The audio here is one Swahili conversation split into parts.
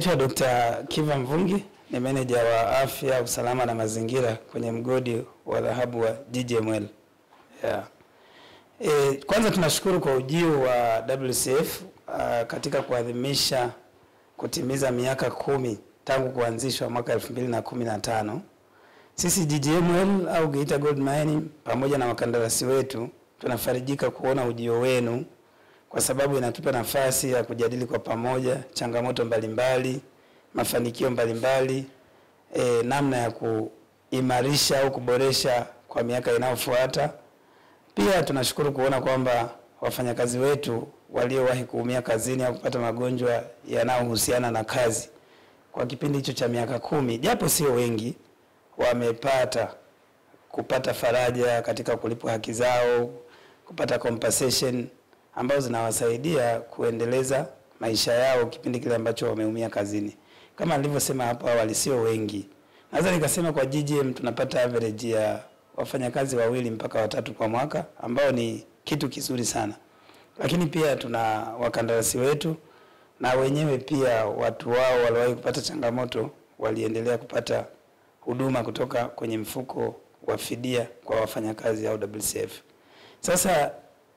Naitwa Dr. Kiva Mvungi, ni manager wa afya, usalama na mazingira kwenye mgodi wa dhahabu wa GGML. Yeah. Kwanza tunashukuru kwa ujio wa WCF katika kuadhimisha kutimiza miaka 10 tangu kuanzishwa mwaka 2015. Sisi GGML au Geita Gold Mining pamoja na wakandarasi wetu tunafarijika kuona ujio wenu, kwa sababu inatupa nafasi ya kujadili kwa pamoja changamoto mbalimbali, mafanikio mbalimbali, namna ya kuimarisha au kuboresha kwa miaka inayofuata. Pia tunashukuru kuona kwamba wafanyakazi wetu waliowahi kuumia kazini au kupata magonjwa yanayohusiana na kazi kwa kipindi hicho cha miaka 10, japo sio wengi, kupata faraja katika kulipwa haki zao, kupata compensation ambazo zinawasaidia kuendeleza maisha yao kipindi kile ambacho wameumia kazini. Kama nilivyosema hapo awali, sio wengi. Naweza nikasema kwa GGM tunapata average ya wafanyakazi 2 mpaka 3 kwa mwaka, ambao ni kitu kizuri sana. Lakini pia tuna wakandarasi wetu, na wenyewe pia watu wao waliwahi kupata changamoto waliendelea kupata huduma kutoka kwenye mfuko wa fidia kwa wafanyakazi au WCF. Sasa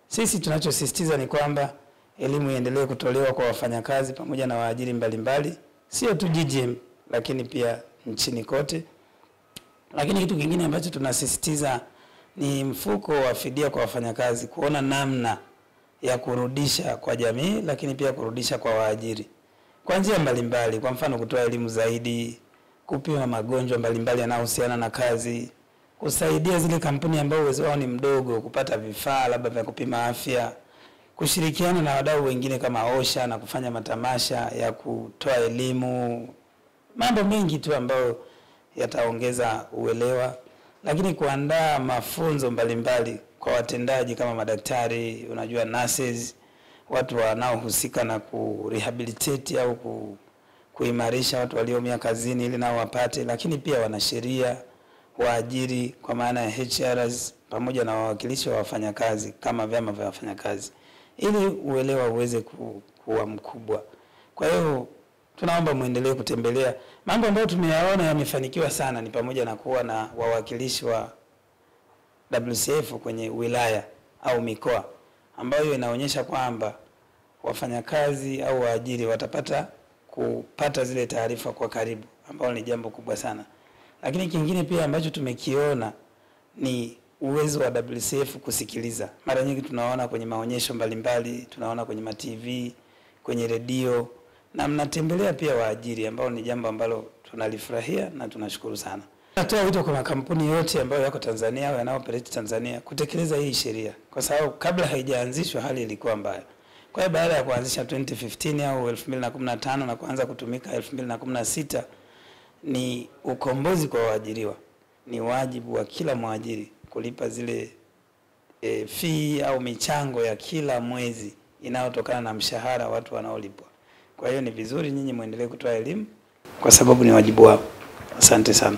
sisi tunachosisitiza ni kwamba elimu iendelee kutolewa kwa wafanyakazi pamoja na waajiri mbalimbali, sio tu GGM lakini pia nchini kote. Lakini kitu kingine ambacho tunasisitiza ni mfuko wa fidia kwa wafanyakazi, kuona namna ya kurudisha kwa jamii, lakini pia kurudisha kwa waajiri kwa njia mbalimbali. Kwa mfano kutoa elimu zaidi, kupima magonjwa mbalimbali yanayohusiana na kazi, kusaidia zile kampuni ambao uwezo wao ni mdogo kupata vifaa labda vya kupima afya, kushirikiana na wadau wengine kama OSHA na kufanya matamasha ya kutoa elimu, mambo mengi tu ambayo yataongeza uelewa. Lakini kuandaa mafunzo mbalimbali kwa watendaji kama madaktari, unajua nurses, watu wanaohusika na kurehabilitate au kuimarisha watu walioumia kazini ili nao wapate. Lakini pia wanasheria, waajiri kwa maana ya HRs, pamoja na wawakilishi wa wafanyakazi kama vyama vya wafanyakazi, ili uelewa uweze kuwa mkubwa. Kwa hiyo tunaomba muendelee kutembelea. Mambo ambayo tumeyaona yamefanikiwa sana ni pamoja na kuwa na wawakilishi wa WCF kwenye wilaya au mikoa, ambayo inaonyesha kwamba wafanyakazi au waajiri watapata kupata zile taarifa kwa karibu, ambao ni jambo kubwa sana. Lakini kingine pia ambacho tumekiona ni uwezo wa WCF kusikiliza. Mara nyingi tunaona kwenye maonyesho mbalimbali, tunaona kwenye TV, kwenye redio, na mnatembelea pia waajiri, ambao ni jambo ambalo tunalifurahia na tunashukuru sana. Natoa wito kwa makampuni yote ambayo yako Tanzania au yanayoperate Tanzania kutekeleza hii sheria, kwa sababu kabla haijaanzishwa hali ilikuwa mbaya. Kwa hiyo baada ya kuanzisha 2015 au 2015 na kuanza kutumika 2016, ni ukombozi kwa waajiriwa. Ni wajibu wa kila mwajiri kulipa zile fee au michango ya kila mwezi inayotokana na mshahara watu wanaolipwa. Kwa hiyo ni vizuri nyinyi muendelee kutoa elimu, kwa sababu ni wajibu wao. Asante sana.